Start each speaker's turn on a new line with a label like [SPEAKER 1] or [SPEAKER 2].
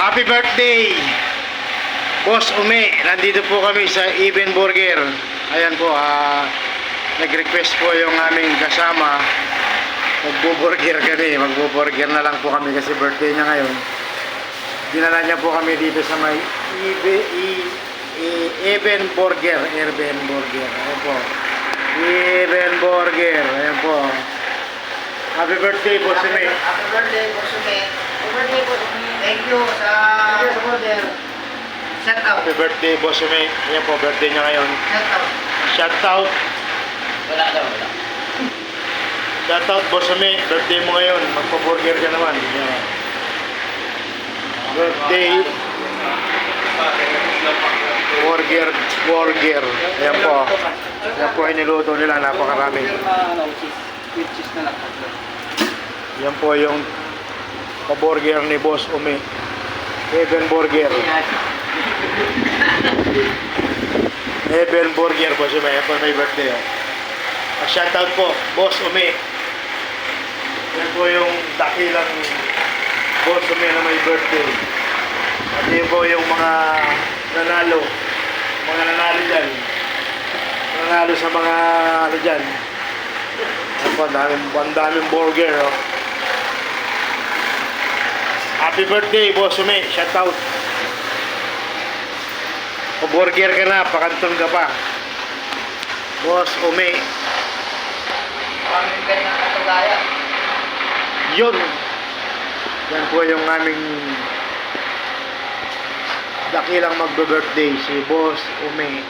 [SPEAKER 1] Happy birthday, Boss Ume. Nandito po kami sa Even Burger. Ayan po, nag-request po yung aming kasama. Magbo-burger kami. Magbo-burger na lang po kami kasi birthday niya ngayon. Dinala niya po kami dito sa may Even Burger. Even Burger. Ayan po. Even Burger. Ayan po. Happy birthday, Boss Ume.
[SPEAKER 2] Happy birthday, Boss Ume. Happy birthday, Boss Ume. Thank you sa order. Shout out.
[SPEAKER 1] Happy birthday, Boss Ume. Ayan po, birthday niya ngayon.
[SPEAKER 2] Shout out.
[SPEAKER 1] Shout out.
[SPEAKER 2] Wala daw, wala.
[SPEAKER 1] Shout out, Boss Ume. Birthday mo ngayon. Magpa-burger ka naman. Ayan. Birthday. Burger. Ayan po. Ayan po ay niluto nila. Napakarami. Yan po yung pa-burger ni Boss Ume. Even Burger. Even Burger, Boss Ume. Yan po may birthday. Shoutout po, Boss Ume. Yan po yung dakilang Boss Ume na may birthday. At yan po yung mga nanalo. Mga nanalo dyan. Nanalo sa mga ano dyan. Yan po, ang daming burger. Oh. Happy birthday, Boss Ume. Shoutout. Pa-burger ka na, pakanton ka pa. Boss Ume.
[SPEAKER 2] Aming ganyan katulayan.
[SPEAKER 1] Yun. Yan po yung aming dakilang magbe-birthday, si Boss Ume.